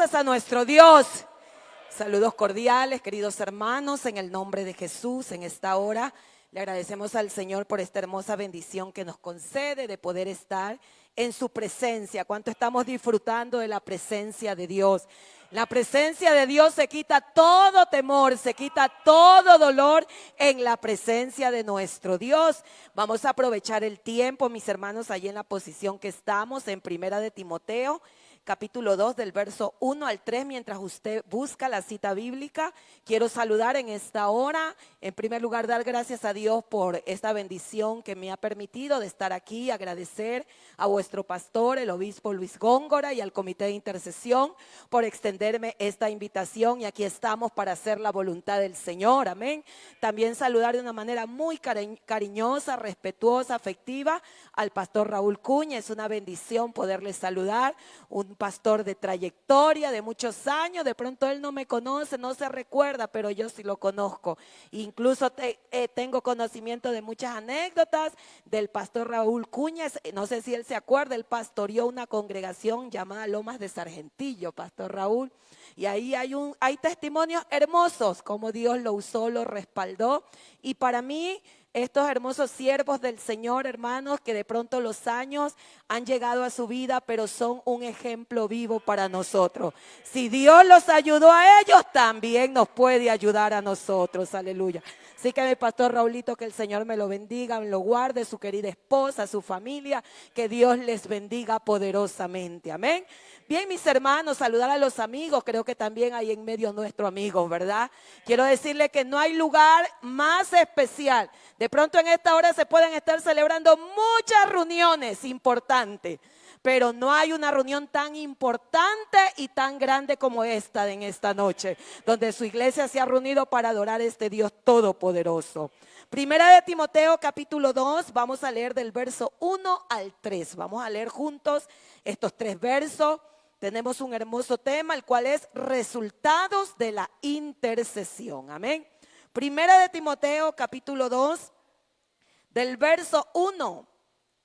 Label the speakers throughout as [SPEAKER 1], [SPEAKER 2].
[SPEAKER 1] alabanzas a nuestro Dios. Saludos cordiales, queridos hermanos, en el nombre de Jesús. En esta hora le agradecemos al Señor por esta hermosa bendición que nos concede de poder estar en su presencia. ¿Cuánto estamos disfrutando de la presencia de Dios? La presencia de Dios se quita todo temor, se quita todo dolor en la presencia de nuestro Dios. Vamos a aprovechar el tiempo, mis hermanos, allí en la posición que estamos, en Primera de Timoteo, capítulo 2, del verso 1 al 3, mientras usted busca la cita bíblica. Quiero saludar en esta hora, en primer lugar, dar gracias a Dios por esta bendición que me ha permitido de estar aquí, agradecer a vuestro pastor, el obispo Luis Góngora, y al comité de intercesión por extenderme esta invitación, y aquí estamos para hacer la voluntad del Señor, amén. También saludar de una manera muy cariñosa, respetuosa, afectiva al pastor Raúl Cuña. Es una bendición poderle saludar, un pastor de trayectoria, de muchos años. De pronto él no me conoce, no se recuerda, pero yo sí lo conozco. Incluso tengo conocimiento de muchas anécdotas del pastor Raúl Cuña. No sé si él se acuerda, él pastoreó una congregación llamada Lomas de Sargentillo, pastor Raúl. Y ahí hay testimonios hermosos, como Dios lo usó, lo respaldó. Y para mí, estos hermosos siervos del Señor, hermanos, que de pronto los años han llegado a su vida, pero son un ejemplo vivo para nosotros. Si Dios los ayudó a ellos, también nos puede ayudar a nosotros. Aleluya. Así que mi pastor Raulito, que el Señor me lo bendiga, me lo guarde, su querida esposa, su familia, que Dios les bendiga poderosamente. Amén. Bien, mis hermanos, saludar a los amigos, creo que también hay en medio nuestros amigos, ¿verdad? Quiero decirle que no hay lugar más especial. De pronto en esta hora se pueden estar celebrando muchas reuniones importantes, pero no hay una reunión tan importante y tan grande como esta en esta noche, donde su iglesia se ha reunido para adorar a este Dios todopoderoso. Primera de Timoteo, capítulo 2, vamos a leer del verso 1 al 3. Vamos a leer juntos estos tres versos. Tenemos un hermoso tema, el cual es resultados de la intercesión. Amén. Primera de Timoteo, capítulo 2, del verso 1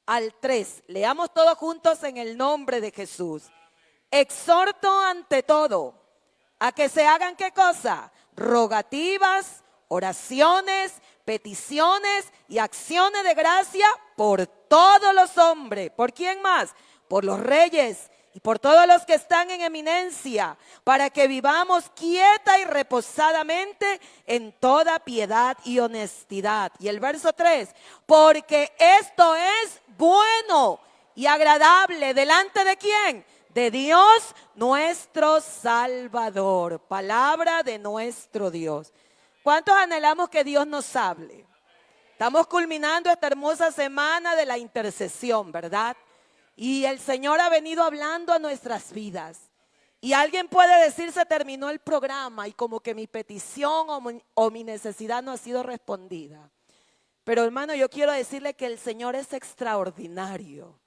[SPEAKER 1] al 3. Leamos todos juntos en el nombre de Jesús. Exhorto ante todo a que se hagan, ¿qué cosa? Rogativas, oraciones, peticiones y acciones de gracia por todos los hombres. ¿Por quién más? Por los reyes y por todos los que están en eminencia, para que vivamos quieta y reposadamente en toda piedad y honestidad. Y el verso 3, porque esto es bueno y agradable delante de ¿quién? De Dios nuestro Salvador. Palabra de nuestro Dios. ¿Cuántos anhelamos que Dios nos hable? Estamos culminando esta hermosa semana de la intercesión, ¿verdad? Y el Señor ha venido hablando a nuestras vidas. Y alguien puede decir, se terminó el programa y como que mi petición o mi necesidad no ha sido respondida. Pero hermano, yo quiero decirle que el Señor es extraordinario.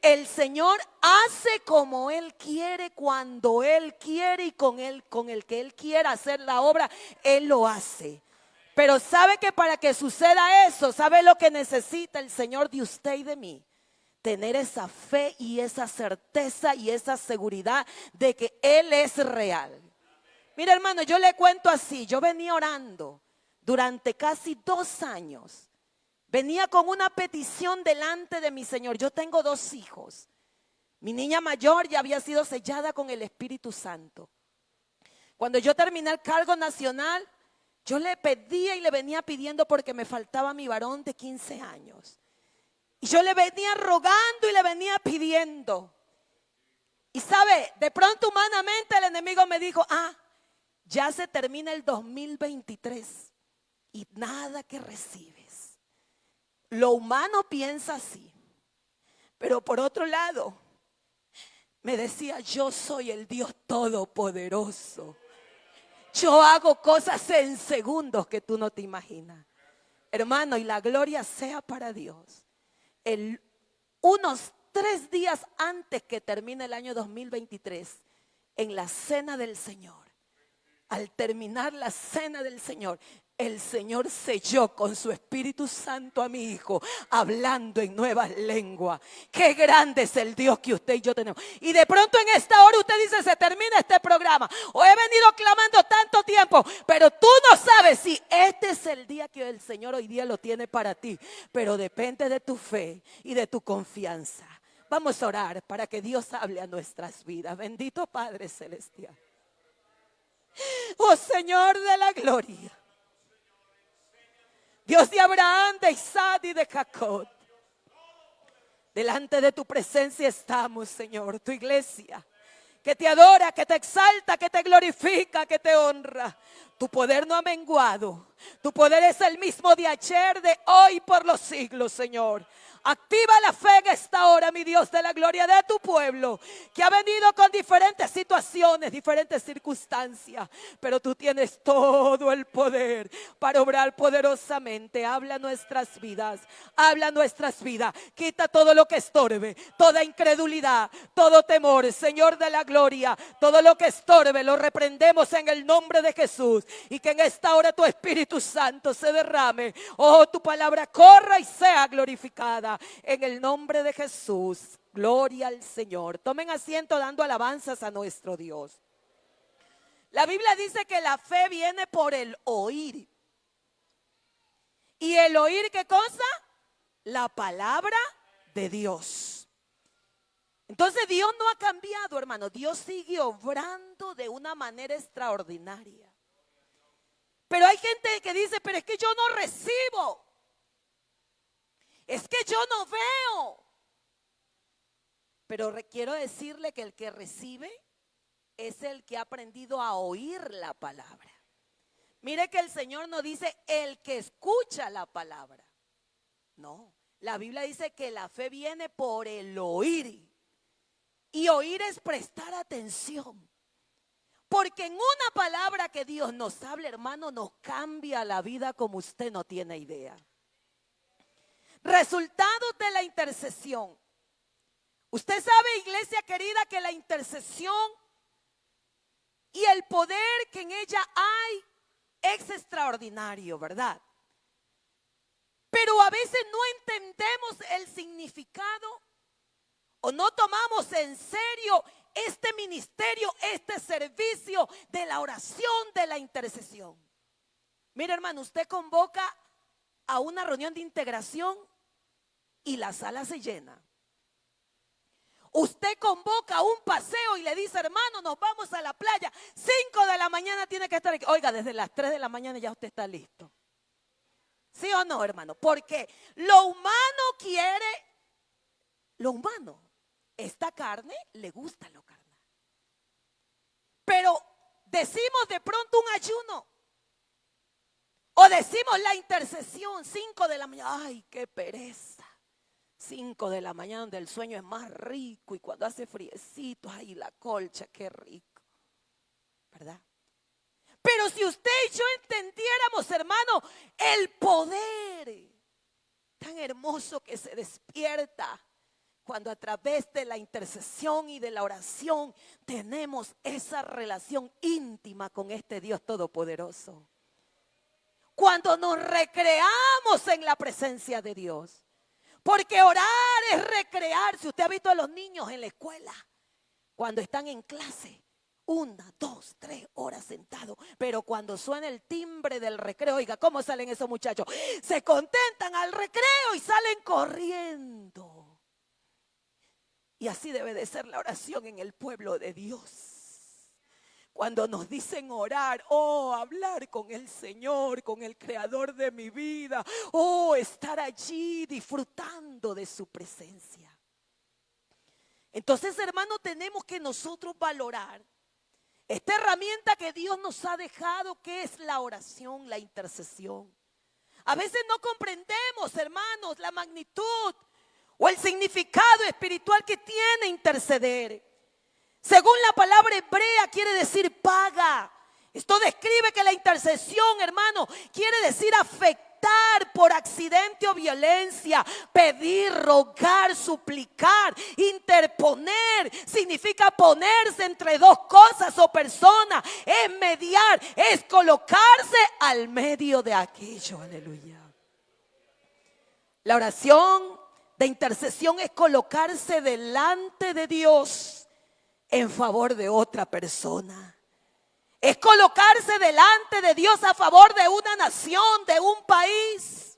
[SPEAKER 1] El Señor hace como Él quiere, cuando Él quiere y con el que Él quiera hacer la obra, Él lo hace. Pero sabe que para que suceda eso, ¿sabe lo que necesita el Señor de usted y de mí? Tener esa fe y esa certeza y esa seguridad de que Él es real. Mira, hermano, yo le cuento así. Yo venía orando durante casi 2 años. Venía con una petición delante de mi Señor. Yo tengo 2 hijos. Mi niña mayor ya había sido sellada con el Espíritu Santo. Cuando yo terminé el cargo nacional, yo le pedía y le venía pidiendo porque me faltaba mi varón de 15 años. Y yo le venía rogando y le venía pidiendo. Y sabe, de pronto humanamente el enemigo me dijo, ya se termina el 2023 y nada que recibes. Lo humano piensa así. Pero por otro lado, me decía, yo soy el Dios Todopoderoso. Yo hago cosas en segundos que tú no te imaginas. Hermano, y la gloria sea para Dios. Unos 3 días antes que termine el año 2023, en la cena del Señor, al terminar la cena del Señor, el Señor selló con su Espíritu Santo a mi hijo, hablando en nuevas lenguas. Qué grande es el Dios que usted y yo tenemos. Y de pronto en esta hora usted dice, se termina este programa. O he venido clamando tanto tiempo, pero tú no sabes si este es el día que el Señor hoy día lo tiene para ti. Pero depende de tu fe y de tu confianza. Vamos a orar para que Dios hable a nuestras vidas. Bendito Padre Celestial. Oh Señor de la gloria. Dios de Abraham, de Isaac y de Jacob. Delante de tu presencia estamos, Señor, tu iglesia, que te adora, que te exalta, que te glorifica, que te honra. Tu poder no ha menguado. Tu poder es el mismo de ayer, de hoy, por los siglos, Señor. Activa la fe en esta hora, mi Dios de la gloria, de tu pueblo, que ha venido con diferentes situaciones, diferentes circunstancias, pero tú tienes todo el poder para obrar poderosamente. Habla nuestras vidas, quita todo lo que estorbe, toda incredulidad, todo temor, Señor de la gloria, todo lo que estorbe lo reprendemos en el nombre de Jesús, y que en esta hora tu Espíritu Santo se derrame, oh, tu palabra corra y sea glorificada. En el nombre de Jesús, gloria al Señor. Tomen asiento dando alabanzas a nuestro Dios. La Biblia dice que la fe viene por el oír. ¿Y el oír qué cosa? La palabra de Dios. Entonces Dios no ha cambiado, hermano. Dios sigue obrando de una manera extraordinaria. Pero hay gente que dice, pero es que yo no recibo. Es que yo no veo. Pero quiero decirle que el que recibe es el que ha aprendido a oír la palabra. Mire que el Señor no dice el que escucha la palabra. No, la Biblia dice que la fe viene por el oír. Y oír es prestar atención. Porque en una palabra que Dios nos habla, hermano, nos cambia la vida como usted no tiene idea. Resultados de la intercesión. Usted sabe, iglesia querida, que la intercesión y el poder que en ella hay es extraordinario, ¿verdad? Pero a veces no entendemos el significado o no tomamos en serio este ministerio, este servicio de la oración, de la intercesión. Mire, hermano, usted convoca a una reunión de integración y la sala se llena. Usted convoca a un paseo y le dice, hermano, nos vamos a la playa. 5 de la mañana tiene que estar aquí. Oiga, desde las 3 de la mañana ya usted está listo. ¿Sí o no, hermano? Porque lo humano quiere lo humano. Esta carne le gusta lo carnal. Pero decimos de pronto un ayuno. O decimos la intercesión, 5 de la mañana. Ay, qué pereza. 5 de la mañana donde el sueño es más rico y cuando hace friecito, ay, la colcha, qué rico. ¿Verdad? Pero si usted y yo entendiéramos, hermano, el poder tan hermoso que se despierta cuando a través de la intercesión y de la oración tenemos esa relación íntima con este Dios todopoderoso. Cuando nos recreamos en la presencia de Dios. Porque orar es recrearse. Usted ha visto a los niños en la escuela cuando están en clase. 1, 2, 3 horas sentados. Pero cuando suena el timbre del recreo, oiga, ¿cómo salen esos muchachos? Se contentan al recreo y salen corriendo. Y así debe de ser la oración en el pueblo de Dios. Cuando nos dicen orar, hablar con el Señor, con el creador de mi vida, estar allí disfrutando de su presencia. Entonces, hermano, tenemos que nosotros valorar esta herramienta que Dios nos ha dejado, que es la oración, la intercesión. A veces no comprendemos, hermanos, la magnitud o el significado espiritual que tiene interceder. Según la palabra hebrea quiere decir paga. Esto describe que la intercesión, hermano, quiere decir afectar molestar por accidente o violencia. Pedir, rogar, suplicar, interponer, significa ponerse entre dos cosas o personas. Es mediar, es colocarse al medio de aquello. Aleluya. La oración de intercesión es colocarse delante de Dios en favor de otra persona. Es colocarse delante de Dios a favor de una nación, de un país.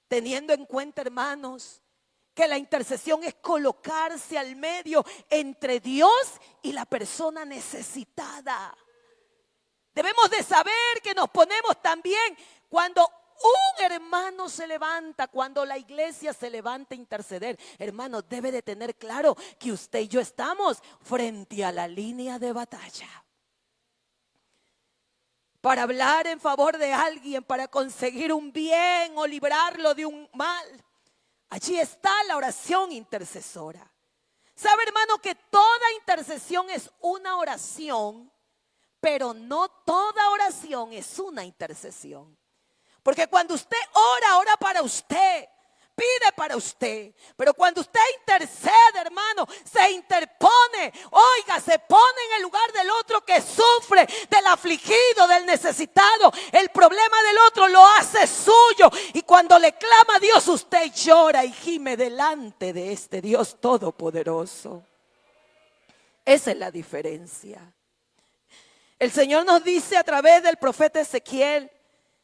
[SPEAKER 1] Teniendo en cuenta, hermanos, que la intercesión es colocarse al medio entre Dios y la persona necesitada. Debemos de saber que nos ponemos también cuando un hermano se levanta, cuando la iglesia se levanta a interceder. Hermanos, debe de tener claro que usted y yo estamos frente a la línea de batalla. Para hablar en favor de alguien, para conseguir un bien o librarlo de un mal. Allí está la oración intercesora. ¿Sabe, hermano, que toda intercesión es una oración, pero no toda oración es una intercesión? Porque cuando usted ora, ora para usted, pide para usted. Pero cuando usted intercede, hermano, se interpone, oiga, se pone en el lugar del otro que sufre, del afligido, del necesitado. El problema del otro lo hace suyo. Y cuando le clama a Dios, usted llora y gime delante de este Dios todopoderoso. Esa es la diferencia. El Señor nos dice a través del profeta Ezequiel,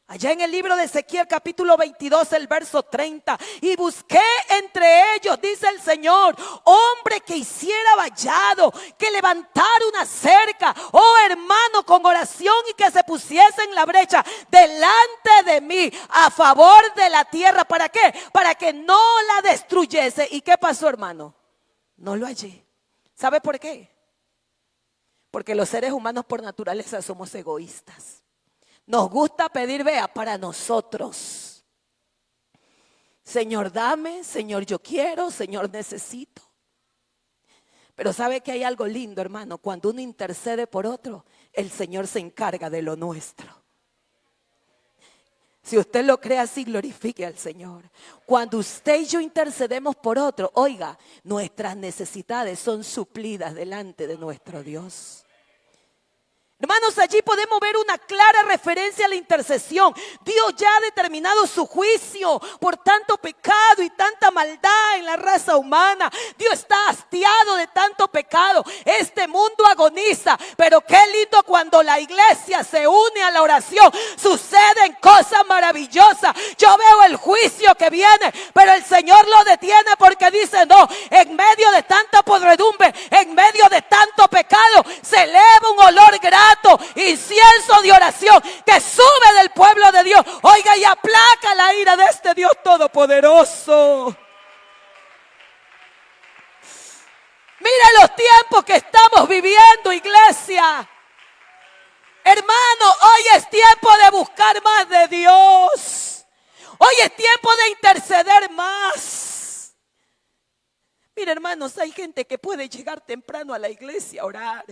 [SPEAKER 1] allá en el libro de Ezequiel capítulo 22, el verso 30. Y busqué entre ellos, dice el Señor, hombre que hiciera vallado, que levantara una cerca, oh hermano, con oración, y que se pusiese en la brecha delante de mí a favor de la tierra. ¿Para qué? Para que no la destruyese. ¿Y qué pasó, hermano? No lo hallé. ¿Sabe por qué? Porque los seres humanos por naturaleza somos egoístas. Nos gusta pedir, vea, para nosotros. Señor, dame, Señor, yo quiero, Señor, necesito. Pero sabe que hay algo lindo, hermano. Cuando uno intercede por otro, el Señor se encarga de lo nuestro. Si usted lo cree así, glorifique al Señor. Cuando usted y yo intercedemos por otro, oiga, nuestras necesidades son suplidas delante de nuestro Dios. Hermanos, allí podemos ver una clara referencia a la intercesión. Dios ya ha determinado su juicio por tanto pecado y tanta maldad en la raza humana. Dios está hastiado de tanto pecado. Este mundo agoniza, pero qué lindo cuando la iglesia se une a la oración. Suceden cosas maravillosas. Yo veo el juicio que viene, pero el Señor lo detiene porque dice, no, en medio de tanta podredumbre, en medio de tanto pecado, se eleva un olor grato, incienso de oración que sube del pueblo de Dios, oiga, y aplaca la ira de este Dios todopoderoso. Mira los tiempos que estamos viviendo, iglesia. Hermano, hoy es tiempo de buscar más de Dios. Hoy es tiempo de interceder más. Mira, hermanos, hay gente que puede llegar temprano a la iglesia a orar,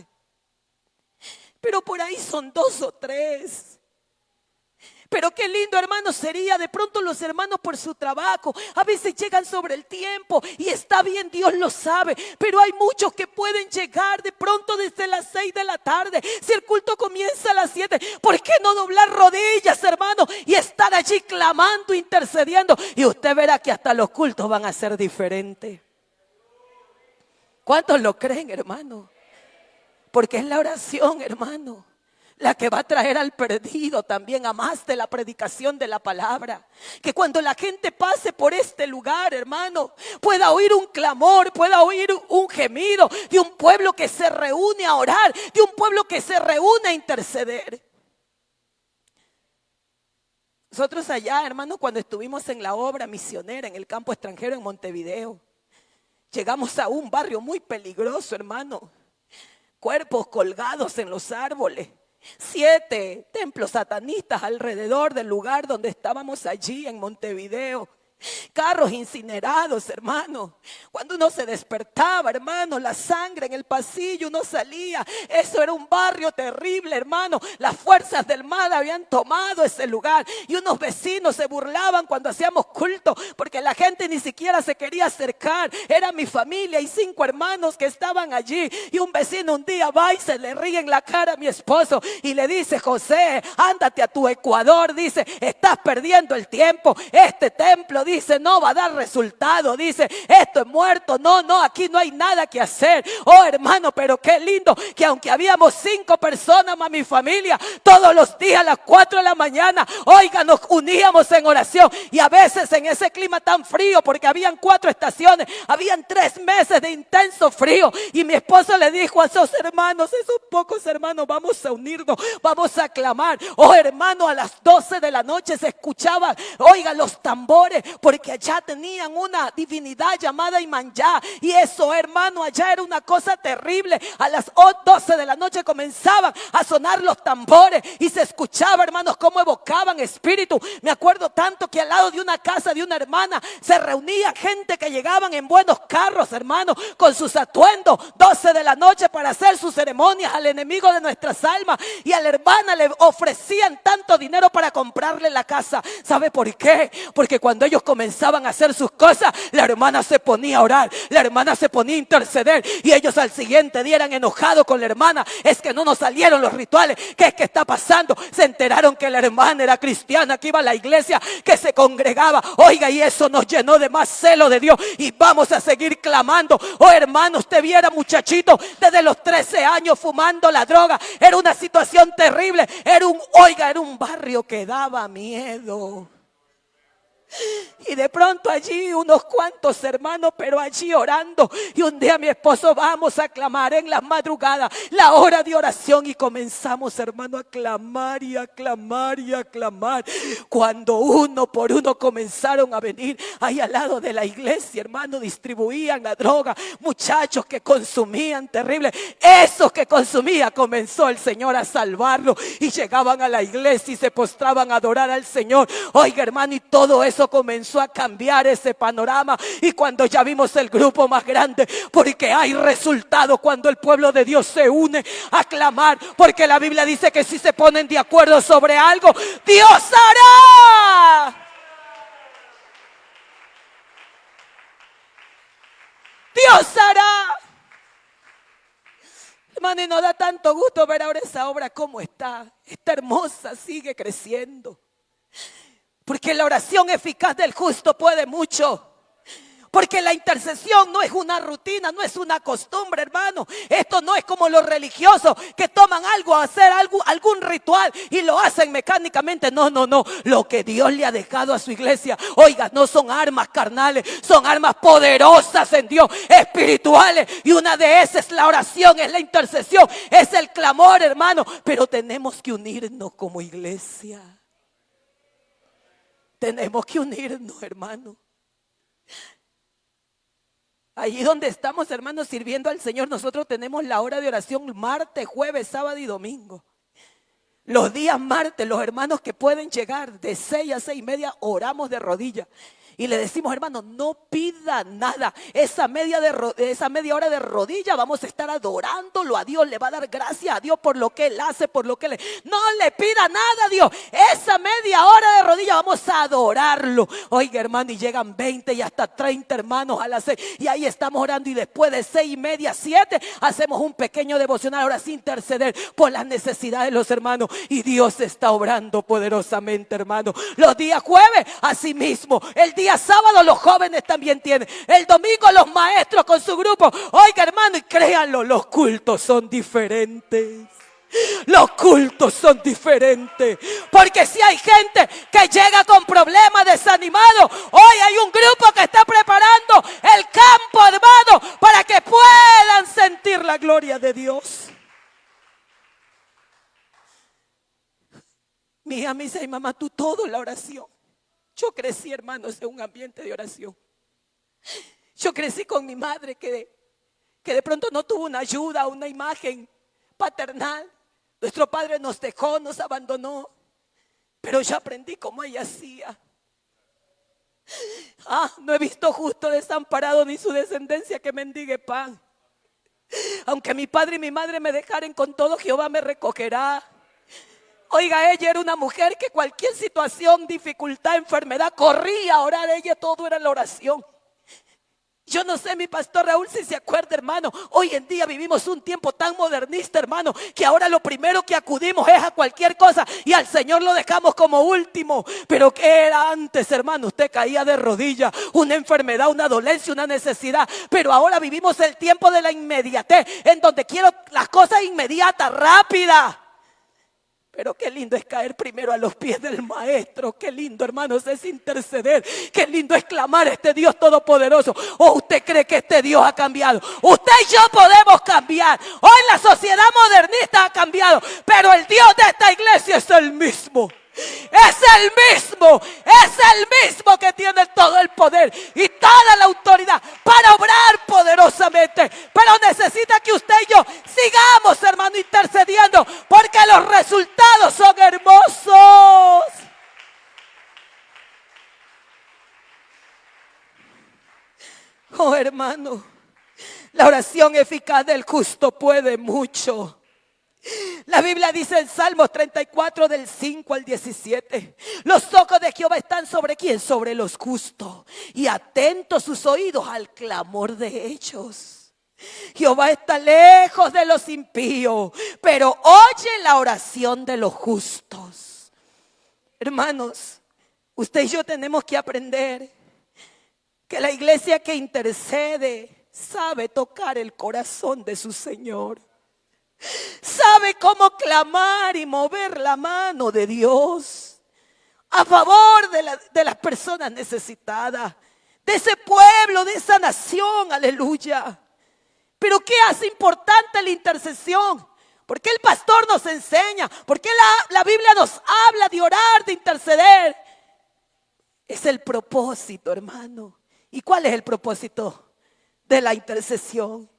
[SPEAKER 1] pero por ahí son 2 o 3. Pero qué lindo, hermanos, sería de pronto los hermanos por su trabajo. A veces llegan sobre el tiempo y está bien, Dios lo sabe. Pero hay muchos que pueden llegar de pronto desde las 6 de la tarde. Si el culto comienza a las 7, ¿por qué no doblar rodillas, hermano? Y estar allí clamando, intercediendo. Y usted verá que hasta los cultos van a ser diferentes. ¿Cuántos lo creen, hermano? Porque es la oración, hermano, la que va a traer al perdido también a más de la predicación de la palabra. Que cuando la gente pase por este lugar, hermano, pueda oír un clamor, pueda oír un gemido de un pueblo que se reúne a orar, de un pueblo que se reúne a interceder. Nosotros allá, hermano, cuando estuvimos en la obra misionera en el campo extranjero en Montevideo, llegamos a un barrio muy peligroso, hermano. Cuerpos colgados en los árboles. 7 templos satanistas alrededor del lugar donde estábamos allí en Montevideo. Carros incinerados, hermano. Cuando uno se despertaba, hermano, la sangre en el pasillo, uno salía. Eso era un barrio terrible, hermano. Las fuerzas del mal habían tomado ese lugar. Y unos vecinos se burlaban cuando hacíamos culto, porque la gente ni siquiera se quería acercar. Era mi familia y 5 hermanos que estaban allí. Y un vecino un día va y se le ríe en la cara a mi esposo y le dice: José, ándate a tu Ecuador. Dice, estás perdiendo el tiempo. Este templo, dice, no va a dar resultado. Dice, esto es muerto. No, aquí no hay nada que hacer. Oh, hermano, pero qué lindo que aunque habíamos 5 personas más mi familia, todos los días a las 4 de la mañana, oiga, nos uníamos en oración. Y a veces en ese clima tan frío, porque habían 4 estaciones, habían 3 meses de intenso frío. Y mi esposo le dijo a esos hermanos, esos pocos hermanos, vamos a unirnos, vamos a clamar. Oh, hermano, a las 12 de la noche se escuchaban, oiga, los tambores, porque allá tenían una divinidad llamada Imanjá. Y eso, hermano, allá era una cosa terrible. A las 12 de la noche comenzaban a sonar los tambores y se escuchaba, hermanos, cómo evocaban espíritu. Me acuerdo tanto que al lado de una casa de una hermana se reunía gente que llegaban en buenos carros, hermano, con sus atuendos, 12 de la noche, para hacer sus ceremonias al enemigo de nuestras almas. Y a la hermana le ofrecían tanto dinero para comprarle la casa. ¿Sabe por qué? Porque cuando ellos comenzaban a hacer sus cosas, la hermana se ponía a orar, la hermana se ponía a interceder, y ellos al siguiente día eran enojados con la hermana. Es que no nos salieron los rituales. ¿Qué es que está pasando? Se enteraron que la hermana era cristiana, que iba a la iglesia, que se congregaba. Oiga, y eso nos llenó de más celo de Dios, y vamos a seguir clamando. Oh, hermano, usted viera muchachito desde los 13 años fumando la droga. Era una situación terrible. Era un barrio que daba miedo. Y de pronto allí unos cuantos hermanos, pero allí orando. Y un día mi esposo, vamos a clamar en las madrugadas, la hora de oración. Y comenzamos, hermano, a clamar y a clamar y a clamar. Cuando uno por uno comenzaron a venir ahí al lado de la iglesia, hermano, distribuían la droga. Muchachos que consumían terrible. Esos que consumían, comenzó el Señor a salvarlos. Y llegaban a la iglesia y se postraban a adorar al Señor. Oiga, hermano, y todo eso comenzó a cambiar ese panorama. Y cuando ya vimos el grupo más grande, porque hay resultado cuando el pueblo de Dios se une a clamar, porque la Biblia dice que si se ponen de acuerdo sobre algo, Dios hará. Dios hará. Hermano, y nos da tanto gusto ver ahora esa obra cómo está hermosa, sigue creciendo. Porque la oración eficaz del justo puede mucho. Porque la intercesión no es una rutina, no es una costumbre, hermano. Esto no es como los religiosos que toman algo, hacer algún ritual y lo hacen mecánicamente. No. Lo que Dios le ha dejado a su iglesia, oiga, no son armas carnales, son armas poderosas en Dios, espirituales. Y una de esas es la oración, es la intercesión, es el clamor, hermano. Pero tenemos que unirnos como iglesia. Tenemos que unirnos, hermano. Allí donde estamos, hermanos, sirviendo al Señor, nosotros tenemos la hora de oración martes, jueves, sábado y domingo. Los días martes, los hermanos que pueden llegar de 6 a 6:30, oramos de rodillas. Y le decimos, hermano, no pida nada. Esa media hora de rodilla vamos a estar adorándolo a Dios. Le va a dar gracias a Dios por lo que Él hace, por lo que Él... No le pida nada a Dios. Esa media hora de rodilla vamos a adorarlo. Oiga, hermano, y llegan 20 y hasta 30 hermanos a las 6. Y ahí estamos orando. Y después de 6:30, 7, hacemos un pequeño devocional. Ahora sí, interceder por las necesidades de los hermanos. Y Dios está obrando poderosamente, hermano. Los días jueves, así mismo. El día sábado los jóvenes también tienen. El domingo los maestros con su grupo. Oiga, hermano, y créanlo, los cultos son diferentes. Los cultos son diferentes. Porque si hay gente que llega con problemas, desanimado, hoy hay un grupo que está preparando el campo, hermano, para que puedan sentir la gloria de Dios. Mi hija me dice, mamá, tú todo la oración. Yo crecí, hermanos, en un ambiente de oración. Yo crecí con mi madre que de pronto no tuvo una ayuda, una imagen paternal. Nuestro padre nos dejó, nos abandonó. Pero yo aprendí cómo ella hacía. No he visto justo desamparado ni su descendencia que mendigue pan. Aunque mi padre y mi madre me dejaren, con todo Jehová me recogerá. Oiga, ella era una mujer que cualquier situación, dificultad, enfermedad, corría a orar. Ella todo era la oración. Yo no sé, mi pastor Raúl, si se acuerda, hermano. Hoy en día vivimos un tiempo tan modernista, hermano, que ahora lo primero que acudimos es a cualquier cosa y al Señor lo dejamos como último. Pero ¿qué era antes, hermano? Usted caía de rodillas, una enfermedad, una dolencia, una necesidad. Pero ahora vivimos el tiempo de la inmediatez, en donde quiero las cosas inmediatas, rápidas. Pero qué lindo es caer primero a los pies del Maestro. Qué lindo, hermanos, es interceder. Qué lindo es clamar a este Dios todopoderoso. ¿O usted cree que este Dios ha cambiado? Usted y yo podemos cambiar. Hoy la sociedad modernista ha cambiado, pero el Dios de esta iglesia es el mismo. Es el mismo que tiene todo el poder y toda la autoridad para obrar poderosamente. Pero necesita que usted y yo sigamos, hermano, intercediendo, porque los resultados son hermosos. Oh, hermano, la oración eficaz del justo puede mucho. La Biblia dice en Salmos 34 del 5 al 17: los ojos de Jehová están sobre ¿quién? Sobre los justos, y atentos sus oídos al clamor de ellos. Jehová está lejos de los impíos, pero oye la oración de los justos. Hermanos, usted y yo tenemos que aprender que la iglesia que intercede sabe tocar el corazón de su Señor. Sabe cómo clamar y mover la mano de Dios a favor de las personas necesitadas, de ese pueblo, de esa nación, aleluya. Pero ¿qué hace importante la intercesión? ¿Por qué el pastor nos enseña? ¿Por qué la Biblia nos habla de orar, de interceder? Es el propósito, hermano. ¿Y cuál es el propósito de la intercesión?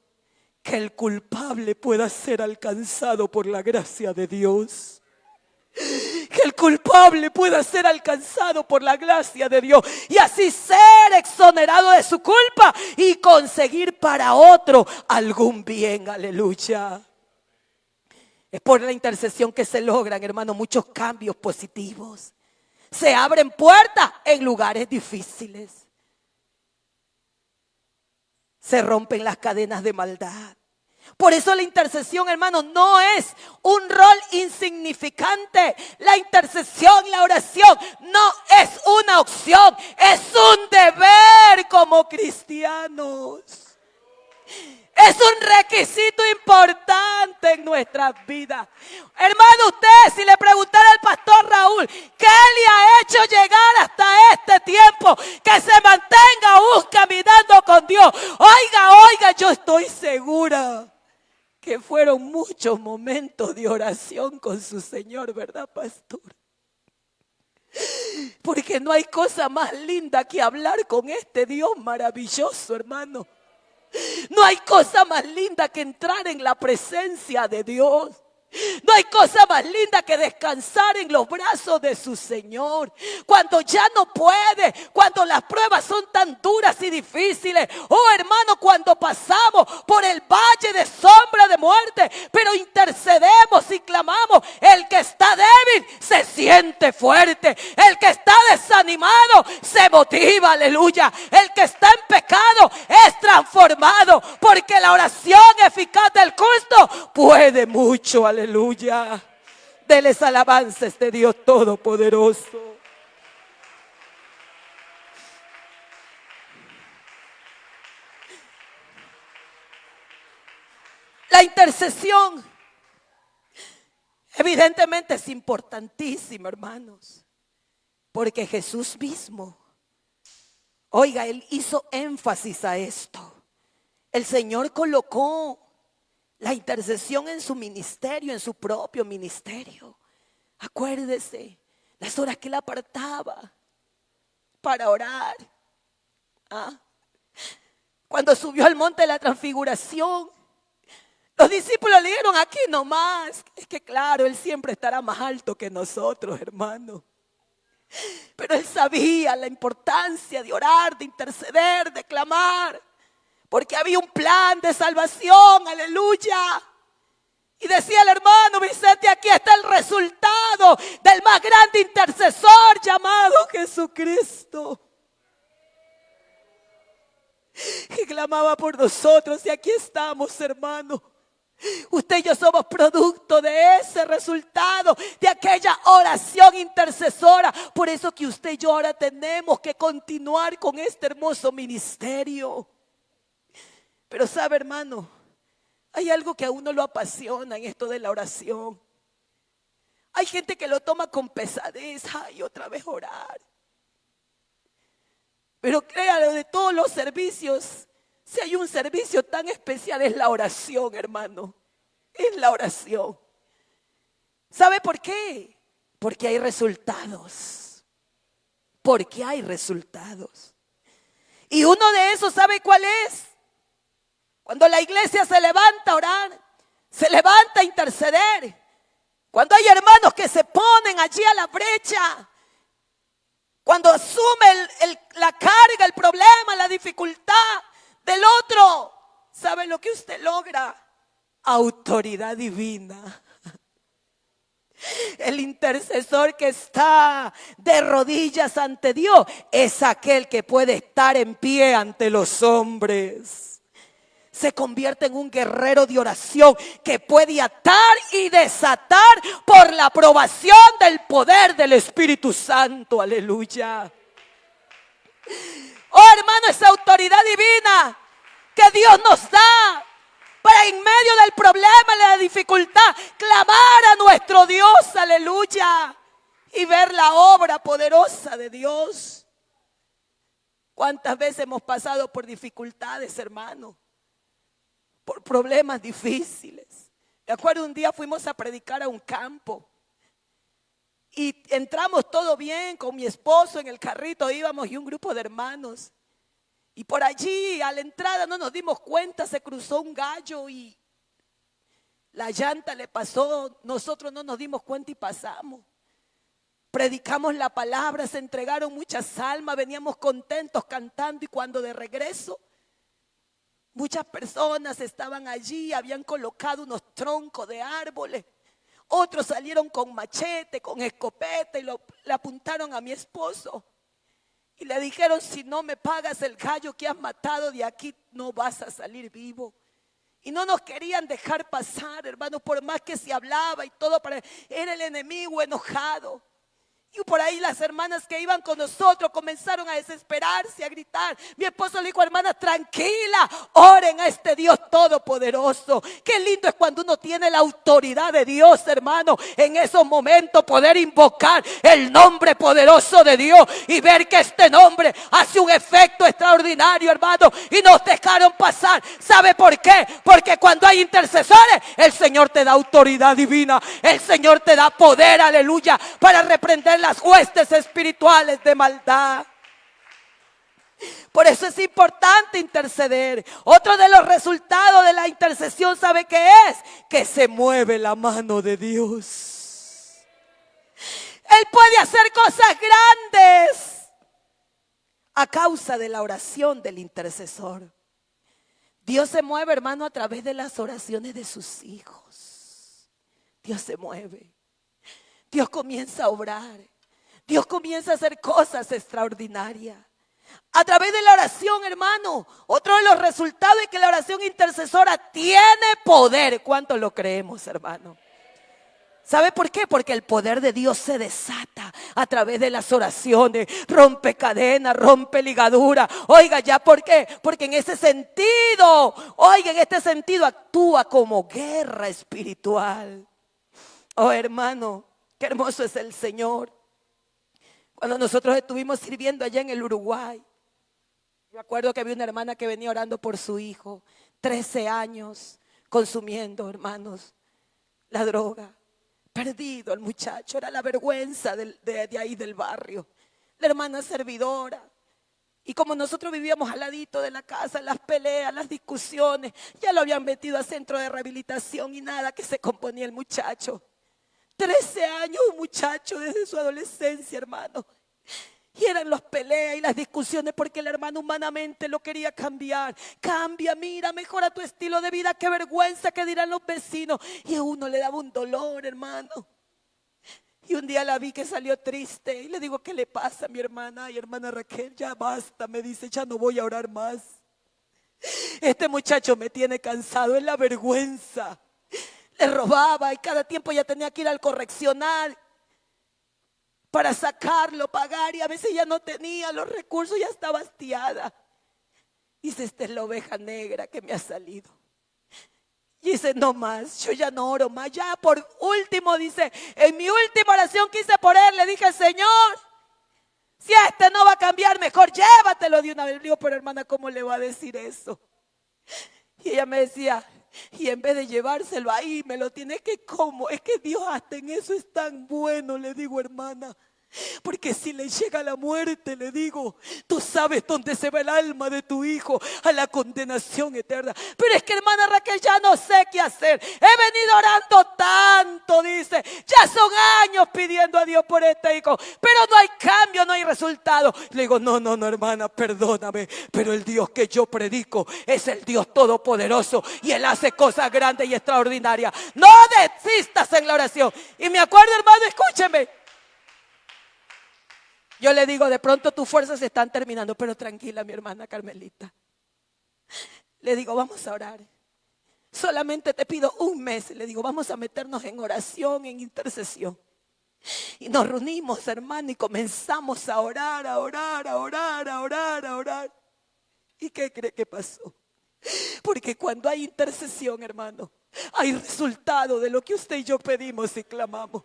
[SPEAKER 1] Que el culpable pueda ser alcanzado por la gracia de Dios. Que el culpable pueda ser alcanzado por la gracia de Dios y así ser exonerado de su culpa y conseguir para otro algún bien, aleluya. Es por la intercesión que se logran, hermano, muchos cambios positivos. Se abren puertas en lugares difíciles. Se rompen las cadenas de maldad. Por eso la intercesión, hermano, no es un rol insignificante. La intercesión, la oración, no es una opción, es un deber como cristianos. Es un requisito importante en nuestras vidas. Hermano, usted, si le preguntara al pastor Raúl, ¿qué le ha hecho llegar hasta este tiempo? Que se mantenga aún caminando con Dios. Oiga, yo estoy segura que fueron muchos momentos de oración con su Señor, ¿verdad, pastor? Porque no hay cosa más linda que hablar con este Dios maravilloso, hermano. No hay cosa más linda que entrar en la presencia de Dios. No hay cosa más linda que descansar en los brazos de su Señor. Cuando ya no puede, cuando las pruebas son tan duras y difíciles. Oh, hermano, cuando pasamos por el valle de sombra de muerte, pero intercedemos y clamamos. El que está débil se siente fuerte. El que está desanimado se motiva, aleluya. El que está en pecado es transformado, porque la oración eficaz del justo puede mucho, aleluya. Deles alabanza a este Dios todopoderoso. La intercesión evidentemente es importantísima, hermanos, porque Jesús mismo, oiga, Él hizo énfasis a esto. El Señor colocó la intercesión en su ministerio, en su propio ministerio. Acuérdese, las horas que Él apartaba para orar. Cuando subió al monte de la transfiguración, los discípulos le dijeron: aquí nomás. Es que claro, Él siempre estará más alto que nosotros, hermano. Pero él sabía la importancia de orar, de interceder, de clamar, porque había un plan de salvación, aleluya. Y decía el hermano Vicente, aquí está el resultado del más grande intercesor llamado Jesucristo, que clamaba por nosotros. Y aquí estamos, hermano. Usted y yo somos producto de ese resultado, de aquella oración intercesora. Por eso que usted y yo ahora tenemos que continuar con este hermoso ministerio. Pero sabe, hermano, hay algo que a uno lo apasiona en esto de la oración. Hay gente que lo toma con pesadez. Ay, otra vez orar. Pero créalo, de todos los servicios, si hay un servicio tan especial, es la oración, hermano. Es la oración. ¿Sabe por qué? Porque hay resultados. Porque hay resultados. Y uno de esos, ¿sabe cuál es? Cuando la iglesia se levanta a orar, se levanta a interceder. Cuando hay hermanos que se ponen allí a la brecha. Cuando asume la carga, el problema, la dificultad del otro. ¿Sabe lo que usted logra? Autoridad divina. El intercesor que está de rodillas ante Dios es aquel que puede estar en pie ante los hombres. Se convierte en un guerrero de oración que puede atar y desatar por la aprobación del poder del Espíritu Santo. Aleluya. Oh, hermano, esa autoridad divina que Dios nos da para en medio del problema y la dificultad clamar a nuestro Dios. Aleluya. Y ver la obra poderosa de Dios. ¿Cuántas veces hemos pasado por dificultades, hermano? Por problemas difíciles. Me acuerdo un día fuimos a predicar a un campo. Y entramos todo bien con mi esposo en el carrito, íbamos y un grupo de hermanos. Y por allí a la entrada no nos dimos cuenta, se cruzó un gallo y la llanta le pasó. Nosotros no nos dimos cuenta y pasamos. Predicamos la palabra, se entregaron muchas almas, veníamos contentos cantando y cuando de regreso muchas personas estaban allí, habían colocado unos troncos de árboles. Otros salieron con machete, con escopeta y le apuntaron a mi esposo. Y le dijeron, si no me pagas el gallo que has matado de aquí, no vas a salir vivo. Y no nos querían dejar pasar, hermanos, por más que se hablaba y todo. Era el enemigo enojado. Y por ahí las hermanas que iban con nosotros comenzaron a desesperarse, a gritar. Mi esposo le dijo, hermanas, tranquila, oren a este Dios todopoderoso. Qué lindo es cuando uno tiene la autoridad de Dios, hermano. En esos momentos poder invocar el nombre poderoso de Dios y ver que este nombre hace un efecto extraordinario, hermano. Y nos dejaron pasar. ¿Sabe por qué? Porque cuando hay intercesores, el Señor te da autoridad divina. El Señor te da poder, aleluya, para reprender las huestes espirituales de maldad. Por eso es importante interceder. Otro de los resultados de la intercesión, ¿sabe qué es? Que se mueve la mano de Dios. Él puede hacer cosas grandes a causa de la oración del intercesor. Dios se mueve, hermano, a través de las oraciones de sus hijos. Dios se mueve. Dios comienza a obrar. Dios comienza a hacer cosas extraordinarias. A través de la oración, hermano, otro de los resultados es que la oración intercesora tiene poder. ¿Cuánto lo creemos, hermano? ¿Sabe por qué? Porque el poder de Dios se desata a través de las oraciones. Rompe cadenas, rompe ligaduras. Oiga, ¿ya por qué? Porque en ese sentido, oiga, en este sentido actúa como guerra espiritual. Oh, hermano, qué hermoso es el Señor. Cuando nosotros estuvimos sirviendo allá en el Uruguay, yo acuerdo que había una hermana que venía orando por su hijo, 13 años, consumiendo, hermanos, la droga. Perdido el muchacho, era la vergüenza de ahí del barrio. La hermana servidora. Y como nosotros vivíamos al ladito de la casa, las peleas, las discusiones, ya lo habían metido a centro de rehabilitación y nada que se componía el muchacho. 13 años, un muchacho desde su adolescencia, hermano. Y eran las peleas y las discusiones porque el hermano humanamente lo quería cambiar. Cambia, mira, mejora tu estilo de vida. Qué vergüenza, qué dirán los vecinos. Y a uno le daba un dolor, hermano. Y un día la vi que salió triste y le digo, ¿qué le pasa a mi hermana? Ay, hermana Raquel, ya basta, me dice, ya no voy a orar más. Este muchacho me tiene cansado, es la vergüenza. Le robaba y cada tiempo ya tenía que ir al correccional para sacarlo, pagar, y a veces ya no tenía los recursos, ya estaba hastiada. Dice, esta es la oveja negra que me ha salido. Y dice, no más, yo ya no oro más. Ya por último, dice, en mi última oración que hice por él, le dije, Señor, si este no va a cambiar, mejor llévatelo de una vez. Le digo, pero hermana, ¿cómo le va a decir eso? Y ella me decía, y en vez de llevárselo ahí, me lo tiene que como. Es que Dios hasta en eso es tan bueno, le digo, hermana. Porque si le llega la muerte, le digo, tú sabes dónde se va el alma de tu hijo, a la condenación eterna. Pero es que hermana Raquel, ya no sé qué hacer. He venido orando tanto, dice. Ya son años pidiendo a Dios por este hijo, pero no hay cambio, no hay resultado. Le digo, no, hermana, perdóname, pero el Dios que yo predico es el Dios todopoderoso y Él hace cosas grandes y extraordinarias. No desistas en la oración. Y me acuerdo, hermano, escúcheme. Yo le digo, de pronto tus fuerzas se están terminando, pero tranquila, mi hermana Carmelita. Le digo, vamos a orar. Solamente te pido un mes. Le digo, vamos a meternos en oración, en intercesión. Y nos reunimos, hermano, y comenzamos a orar, a orar, a orar, a orar, a orar. ¿Y qué cree que pasó? Porque cuando hay intercesión, hermano, hay resultado de lo que usted y yo pedimos y clamamos.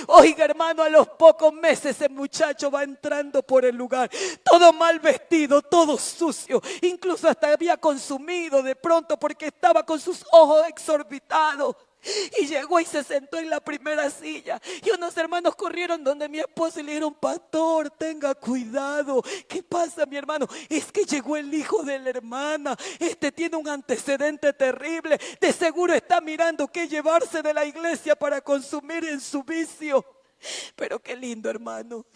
[SPEAKER 1] Oiga, hermano, a los pocos meses ese muchacho va entrando por el lugar, todo mal vestido, todo sucio, incluso hasta había consumido de pronto porque estaba con sus ojos exorbitados. Y llegó y se sentó en la primera silla. Y unos hermanos corrieron donde mi esposa y le dijeron, pastor, tenga cuidado. ¿Qué pasa, mi hermano? Es que llegó el hijo de la hermana. Este tiene un antecedente terrible. De seguro está mirando qué llevarse de la iglesia para consumir en su vicio. Pero qué lindo, hermanos,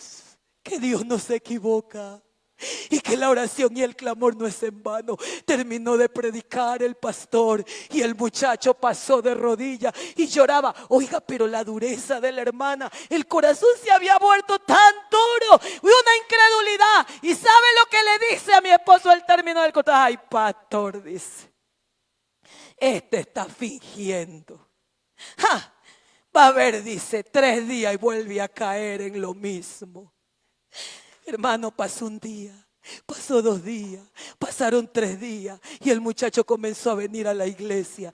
[SPEAKER 1] que Dios no se equivoca. Y que la oración y el clamor no es en vano. Terminó de predicar el pastor y el muchacho pasó de rodillas y lloraba. Oiga, pero la dureza de la hermana, el corazón se había vuelto tan duro, una incredulidad. ¿Y sabe lo que le dice a mi esposo al término del culto? Ay, pastor, dice, este está fingiendo. Va a ver, dice, 3 días y vuelve a caer en lo mismo. Hermano, pasó un día, pasó 2 días, pasaron 3 días y el muchacho comenzó a venir a la iglesia,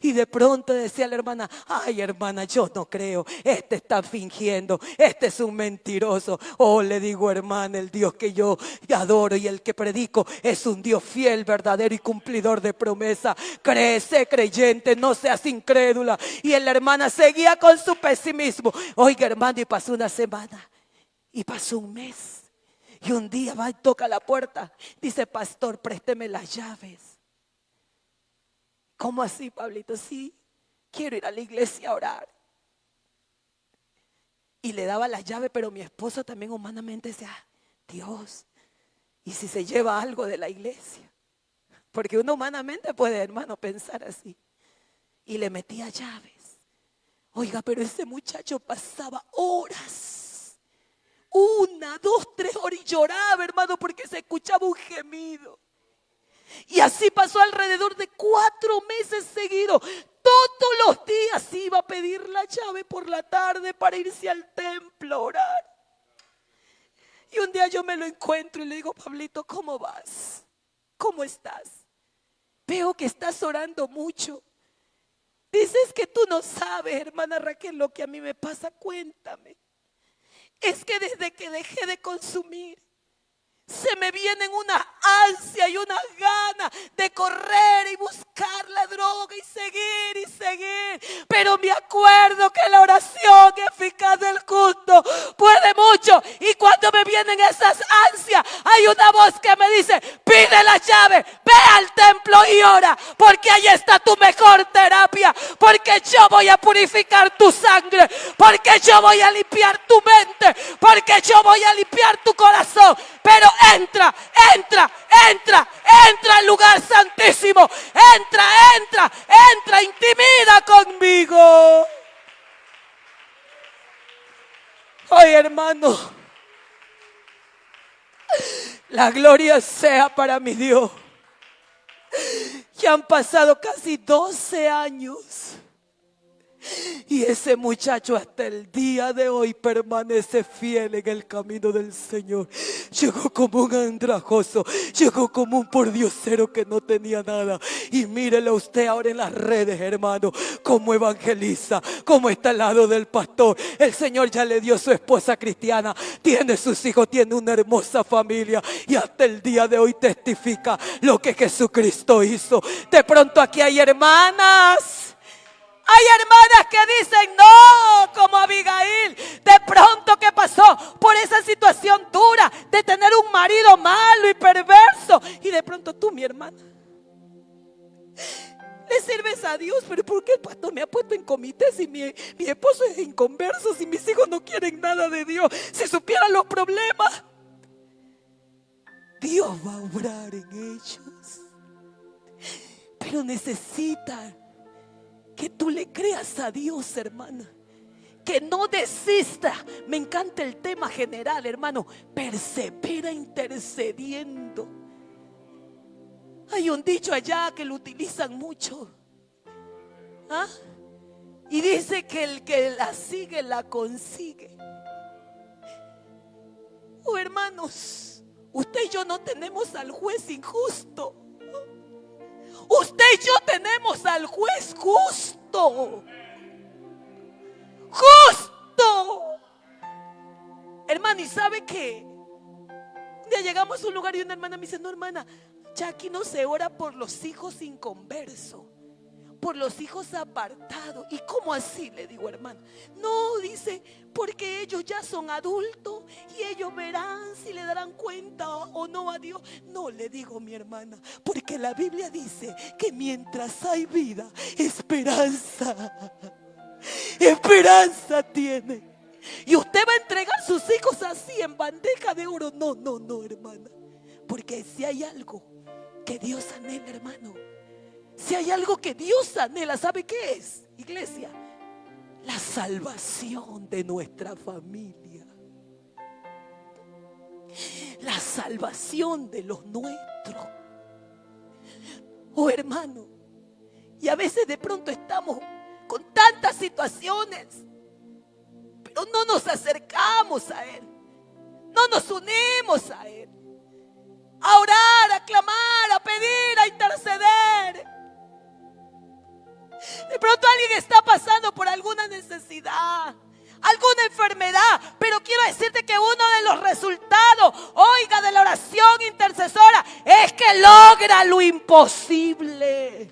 [SPEAKER 1] y de pronto decía la hermana, ay hermana, yo no creo, este está fingiendo, este es un mentiroso. Oh, le digo, hermana, el Dios que yo adoro y el que predico es un Dios fiel, verdadero y cumplidor de promesa. Sé creyente, no seas incrédula. Y la hermana seguía con su pesimismo. Oiga, hermano, y pasó una semana. Y pasó un mes. Y un día va y toca la puerta. Dice, pastor, présteme las llaves. ¿Cómo así, Pablito? Sí, quiero ir a la iglesia a orar. Y le daba las llaves, pero mi esposo también humanamente decía, Dios, ¿y si se lleva algo de la iglesia? Porque uno humanamente puede, hermano, pensar así. Y le metía llaves. Oiga, pero ese muchacho pasaba horas. 1, 2, 3 horas y lloraba, hermano, porque se escuchaba un gemido. Y así pasó alrededor de 4 meses seguidos. Todos los días iba a pedir la llave por la tarde para irse al templo a orar. Y un día yo me lo encuentro y le digo, Pablito, ¿cómo vas? ¿Cómo estás? Veo que estás orando mucho. Dices que tú no sabes, hermana Raquel, lo que a mí me pasa. Cuéntame. Es que desde que dejé de consumir, se me vienen una ansia y una gana de correr y buscar la droga y seguir y seguir. Pero pero me acuerdo que la oración eficaz del justo puede mucho. Y cuando me vienen esas ansias, hay una voz que me dice: pide la llave, ve al templo y ora, porque ahí está tu mejor terapia, porque yo voy a purificar tu sangre, porque yo voy a limpiar tu mente, porque yo voy a limpiar tu corazón. Pero entra al lugar santísimo, entra, intimida conmigo. Hoy, hermano, la gloria sea para mi Dios. Ya han pasado casi 12 años. Y ese muchacho hasta el día de hoy permanece fiel en el camino del Señor. Llegó como un andrajoso, llegó como un pordiosero que no tenía nada. Y mírelo usted ahora en las redes, hermano, cómo evangeliza, cómo está al lado del pastor. El Señor ya le dio su esposa cristiana, tiene sus hijos, tiene una hermosa familia. Y hasta el día de hoy testifica lo que Jesucristo hizo. De pronto aquí hay hermanas. Hay hermanas que dicen no, como Abigail, de pronto que pasó por esa situación dura de tener un marido malo y perverso. Y de pronto tú, mi hermana, le sirves a Dios, pero ¿por qué el pastor me ha puesto en comité si mi esposo es inconverso, si mis hijos no quieren nada de Dios? Si supieran los problemas, Dios va a obrar en ellos. Pero necesitan que tú le creas a Dios, hermana. Que no desista. Me encanta el tema general, hermano. Persevera intercediendo. Hay un dicho allá que lo utilizan mucho. ¿Ah? Y dice que el que la sigue, la consigue. Oh, hermanos, usted y yo no tenemos al juez injusto. Usted y yo tenemos al juez justo. Justo. Hermano, ¿y sabe qué? Un día llegamos a un lugar y una hermana me dice: no, hermana, ya aquí no se ora por los hijos inconversos, por los hijos apartados. ¿Y cómo así? Le digo, hermana. No, dice, porque ellos ya son adultos y ellos verán si le darán cuenta o no a Dios. No, le digo, mi hermana, porque la Biblia dice que mientras hay vida, esperanza tiene. Y usted va a entregar sus hijos así en bandeja de oro. No, no, no, hermana. Porque si hay algo que Dios anhela, hermano, si hay algo que Dios anhela, ¿sabe qué es, iglesia? La salvación de nuestra familia. La salvación de los nuestros. Oh, hermano, y a veces de pronto estamos con tantas situaciones, pero no nos acercamos a Él. No nos unimos a Él. A orar, a clamar, a pedir, a interceder. De pronto alguien está pasando por alguna necesidad, alguna enfermedad, pero quiero decirte que uno de los resultados, oiga, de la oración intercesora es que logra lo imposible.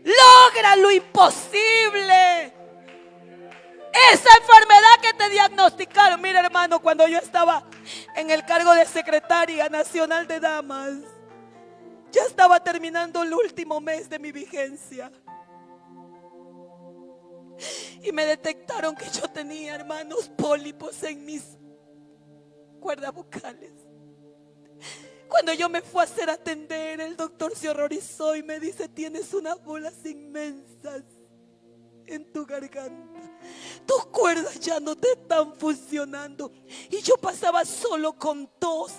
[SPEAKER 1] Logra lo imposible. Esa enfermedad que te diagnosticaron. Mira, hermano, cuando yo estaba en el cargo de secretaria nacional de damas, ya estaba terminando el último mes de mi vigencia. Y me detectaron que yo tenía, hermanos, pólipos en mis cuerdas vocales. Cuando yo me fui a hacer atender, el doctor se horrorizó y me dice: tienes unas bolas inmensas en tu garganta. Tus cuerdas ya no te están funcionando. Y yo pasaba solo con tos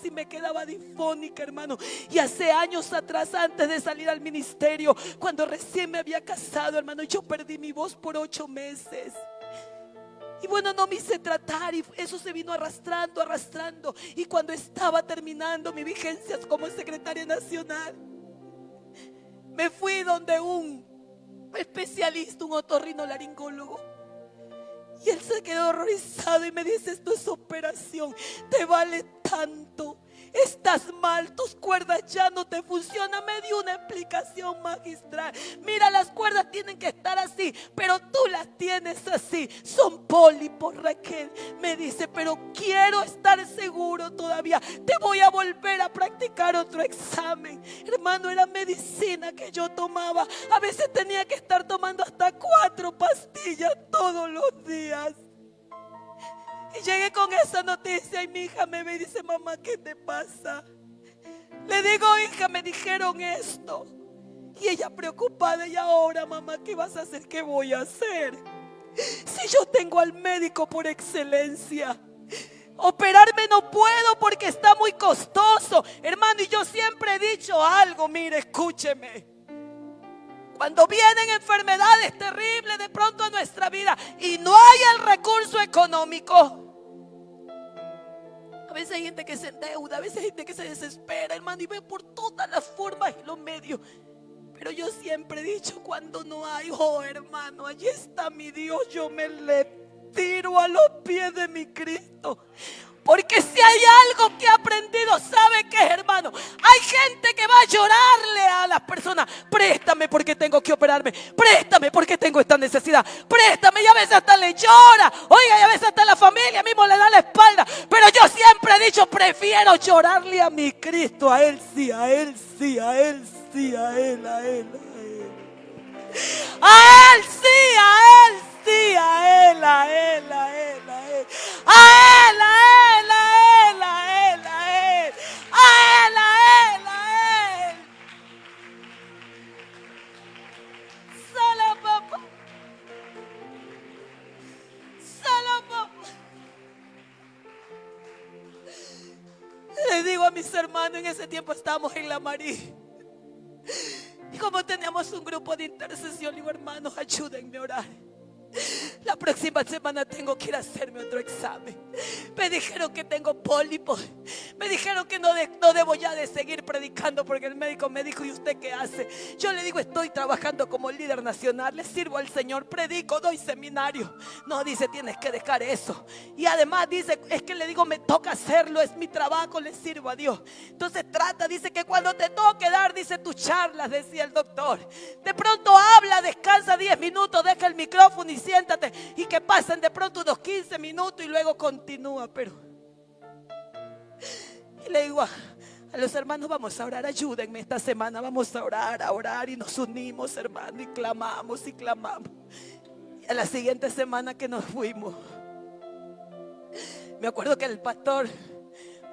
[SPEAKER 1] y me quedaba difónica, hermano. Y hace años atrás, antes de salir al ministerio, cuando recién me había casado, hermano, yo perdí mi voz por 8 meses. Y bueno, no me hice tratar y eso se vino arrastrando. Y cuando estaba terminando mi vigencia como secretaria nacional, me fui donde un especialista, un otorrinolaringólogo. Y él se quedó horrorizado y me dice: esto es operación, te vale tanto Estás mal, tus cuerdas ya no te funcionan. Me dio una explicación magistral. Mira, las cuerdas tienen que estar así, pero tú las tienes así. Son pólipos, Raquel. Me dice, pero quiero estar seguro todavía. Te voy a volver a practicar otro examen. Hermano, era medicina que yo tomaba. A veces tenía que estar tomando hasta 4 pastillas todos los días. Y llegué con esa noticia y mi hija me ve y dice, mamá, ¿qué te pasa? Le digo, hija, me dijeron esto. Y ella preocupada, y ahora, mamá, ¿qué vas a hacer? ¿Qué voy a hacer? Si yo tengo al médico por excelencia. Operarme no puedo porque está muy costoso. Hermano, y yo siempre he dicho algo, mire, escúcheme. Cuando vienen enfermedades terribles de pronto a nuestra vida y no hay el recurso económico, a veces hay gente que se endeuda, a veces hay gente que se desespera, hermano, y ve por todas las formas y los medios. Pero yo siempre he dicho, cuando no hay, oh hermano, allí está mi Dios, yo me le tiro a los pies de mi Cristo. Porque si hay algo que he aprendido, ¿sabe qué, hermano? Hay gente que va a llorarle a las personas. Préstame porque tengo que operarme. Préstame porque tengo esta necesidad. Préstame, y a veces hasta le llora. Oiga, y a veces hasta la familia mismo le da la espalda. Pero yo siempre he dicho, prefiero llorarle a mi Cristo. A Él sí, a Él sí, a Él sí, a Él, a Él, a Él. A Él sí, a Él sí, a Él, a Él, a Él, a Él. A Él, a Él, a Él, a Él, a Él. A Él, a Él, a Él. Solo papá. Solo papá. Le digo a mis hermanos, en ese tiempo estábamos en La Marí. Y como teníamos un grupo de intercesión, digo, hermanos, ayúdenme a orar. La próxima semana tengo que ir a hacerme otro examen. Me dijeron que tengo pólipos. Me dijeron que no debo ya de seguir predicando, porque el médico me dijo, ¿y usted qué hace? Yo le digo, estoy trabajando como líder nacional, le sirvo al Señor, predico, doy seminario. No, dice, tienes que dejar eso. Y además dice, es que le digo, me toca hacerlo, es mi trabajo, le sirvo a Dios. Entonces trata, dice, que cuando te toque dar, dice, tus charlas, decía el doctor, de pronto habla, descansa 10 minutos, deja el micrófono y siéntate, y que pasen de pronto unos 15 minutos y luego continúa. Pero y le digo a los hermanos, vamos a orar, ayúdenme esta semana, vamos a orar, y nos unimos, hermano, y clamamos y clamamos. Y a la siguiente semana que nos fuimos, me acuerdo que el pastor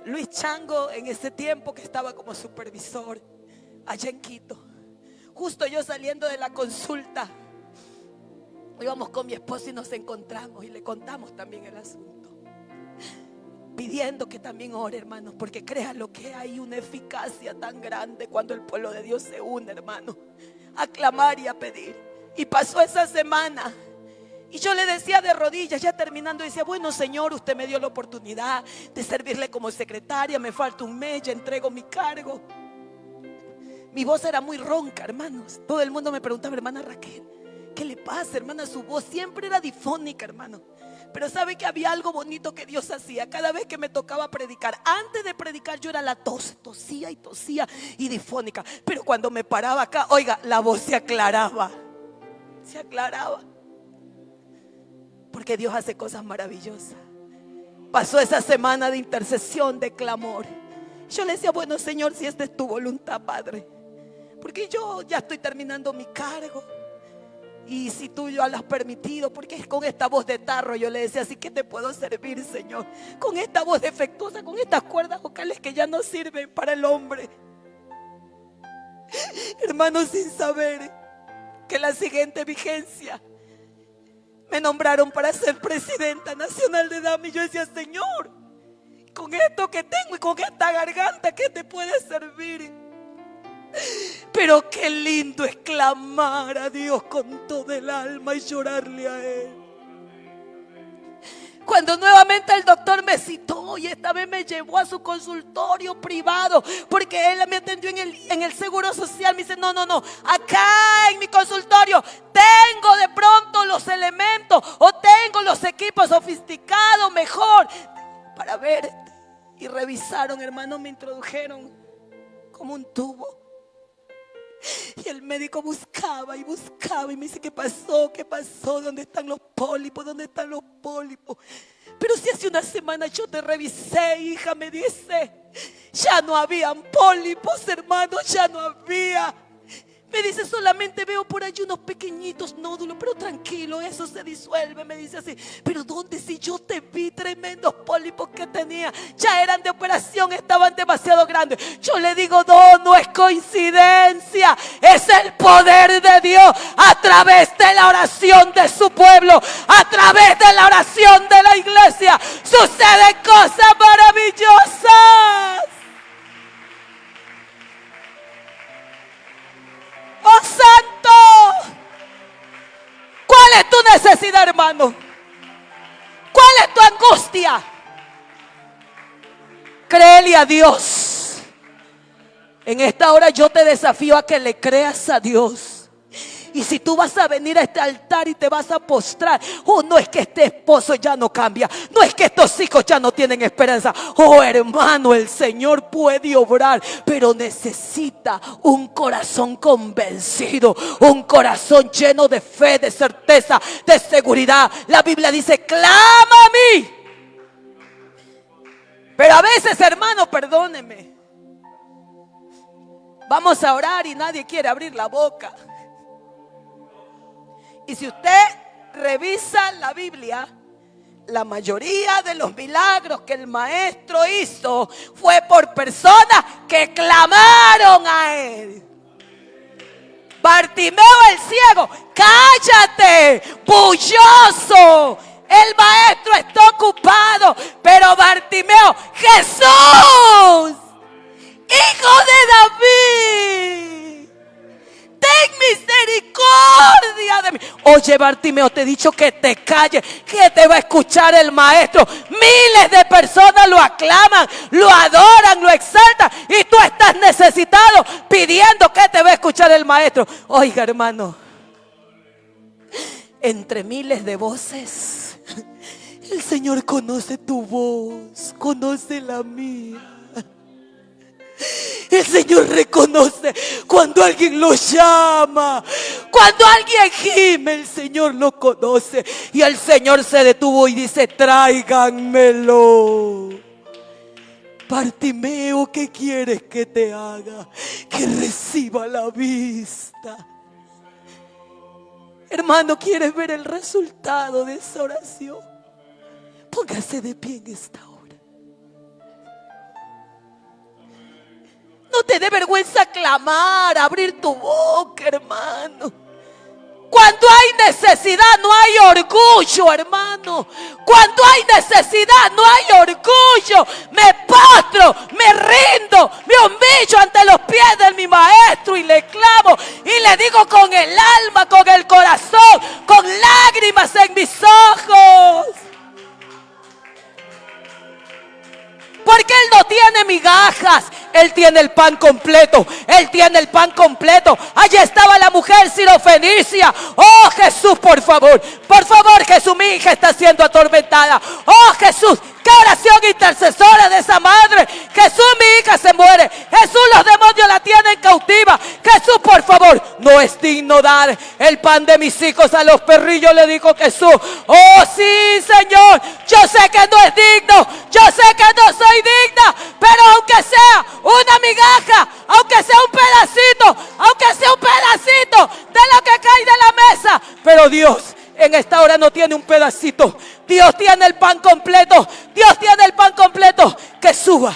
[SPEAKER 1] Luis Chango, en ese tiempo que estaba como supervisor allá en Quito, justo yo saliendo de la consulta, íbamos con mi esposo y nos encontramos y le contamos también el asunto, pidiendo que también ore, hermanos, porque créanlo que hay una eficacia tan grande cuando el pueblo de Dios se une, hermano, a clamar y a pedir. Y pasó esa semana y yo le decía de rodillas, ya terminando, decía, bueno, Señor, usted me dio la oportunidad de servirle como secretaria, me falta un mes, ya entrego mi cargo. Mi voz era muy ronca, hermanos. Todo el mundo me preguntaba, hermana Raquel, ¿qué le pasa, hermana? Su voz siempre era difónica, hermano. Pero sabe que había algo bonito que Dios hacía. Cada vez que me tocaba predicar, antes de predicar yo era la tosía y difónica. Pero cuando me paraba acá, oiga, la voz se aclaraba. Se aclaraba. Porque Dios hace cosas maravillosas. Pasó esa semana de intercesión, de clamor. Yo le decía, bueno, Señor, si esta es tu voluntad, Padre, porque yo ya estoy terminando mi cargo. Y si tú ya lo has permitido, porque es con esta voz de tarro, yo le decía, así que te puedo servir, Señor, con esta voz defectuosa, con estas cuerdas vocales que ya no sirven para el hombre. Hermanos, sin saber que la siguiente vigencia me nombraron para ser presidenta nacional de Damas. Y yo decía, Señor, con esto que tengo y con esta garganta, ¿qué te puede servir? Pero qué lindo es clamar a Dios con todo el alma y llorarle a Él. Cuando nuevamente el doctor me citó y esta vez me llevó a su consultorio privado, porque él me atendió en el Seguro Social, me dice, no, acá en mi consultorio tengo de pronto los elementos o tengo los equipos sofisticados mejor para verte. Y revisaron, hermano, me introdujeron como un tubo. Y el médico buscaba y buscaba y me dice: ¿qué pasó? ¿Qué pasó? ¿Dónde están los pólipos? ¿Dónde están los pólipos? Pero si hace una semana yo te revisé, hija, me dice. Ya no habían pólipos, hermano, ya no había. Me dice: solamente veo por allí unos pequeñitos nódulos, pero tranquilo, eso se disuelve. Me dice así: pero ¿dónde? Si yo te vi tremendos pólipos que tenía, ya eran de operación, estaban demasiado grandes. Yo le digo: no, no es coincidencia, es el poder de Dios a través de la oración de su pueblo, a través de la oración de la iglesia. Suceden cosas maravillosas. ¡Oh, santo! ¿Cuál es tu necesidad, hermano? ¿Cuál es tu angustia? Créele a Dios. En esta hora yo te desafío a que le creas a Dios. Y si tú vas a venir a este altar y te vas a postrar, oh, no es que este esposo ya no cambia, no es que estos hijos ya no tienen esperanza. Oh, hermano, el Señor puede obrar, pero necesita un corazón convencido, un corazón lleno de fe, de certeza, de seguridad. La Biblia dice: clama a mí. Pero a veces, hermano, perdóneme, vamos a orar y nadie quiere abrir la boca. Y si usted revisa la Biblia, la mayoría de los milagros que el maestro hizo fue por personas que clamaron a él. Bartimeo el ciego: cállate, bulloso, el maestro está ocupado. Pero Bartimeo: Jesús, hijo de David, ten misericordia de mí. Oye, Bartimeo, te he dicho que te calles, que te va a escuchar el maestro. Miles de personas lo aclaman, lo adoran, lo exaltan, y tú estás necesitado pidiendo que te va a escuchar el maestro. Oiga, hermano, entre miles de voces, el Señor conoce tu voz, conoce la mía. El Señor reconoce cuando alguien lo llama, cuando alguien gime, el Señor lo conoce. Y el Señor se detuvo y dice: tráiganmelo. Bartimeo, ¿qué quieres que te haga? Que reciba la vista. Hermano, ¿quieres ver el resultado de esa oración? Póngase de pie en esta hora. No te dé vergüenza clamar, abrir tu boca, hermano. Cuando hay necesidad no hay orgullo, hermano. Cuando hay necesidad no hay orgullo. Me postro, me rindo, me humillo ante los pies de mi maestro y le clamo y le digo con el alma, con el corazón, con lágrimas en mis ojos. Porque Él no tiene migajas, Él tiene el pan completo. Él tiene el pan completo. Allí estaba la mujer sirofenicia. Oh, Jesús, por favor, Jesús, mi hija está siendo atormentada. Oh, Jesús, qué oración intercesora de esa madre. Jesús, mi hija se muere. Jesús, los demonios la tienen cautiva. Jesús, por favor, no es digno dar el pan de mis hijos a los perrillos, le dijo Jesús. Oh, sí, Señor, yo sé que no es digno, yo sé que no soy digna, pero aunque sea una migaja, aunque sea un pedacito de lo que cae de la mesa. Pero Dios en esta hora no tiene un pedacito. Dios tiene el pan completo. Dios tiene el pan completo. Que suba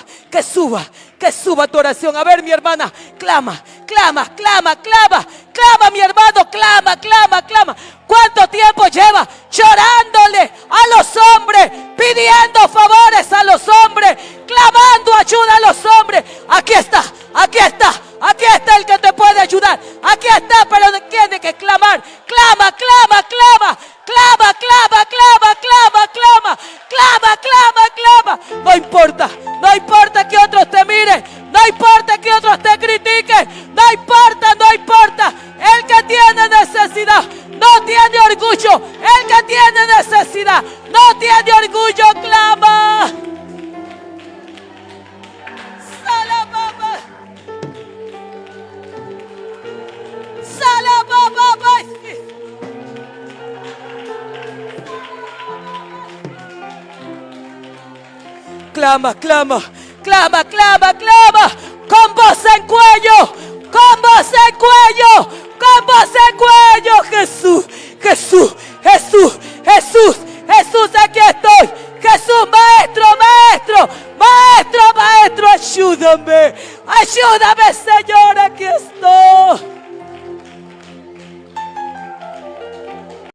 [SPEAKER 1] tu oración. A ver, mi hermana, clama, mi hermano, clama. ¿Cuánto tiempo lleva llorándole a los hombres, pidiendo favores a los hombres, clamando ayuda a los hombres? Aquí está el que te puede ayudar. Aquí está, pero tiene que clamar. Clama. No importa que otros te miren, no importa que otros te critiquen, no importa. El que tiene necesidad no tiene orgullo. El que tiene necesidad no tiene orgullo, clama. clama, clama, clama, clama, clama, con voz en cuello, con voz en cuello, con voz en cuello. Jesús, Jesús, Jesús, Jesús, Jesús, aquí estoy. Jesús, maestro, maestro, maestro, maestro, ayúdame, ayúdame, Señor, aquí estoy.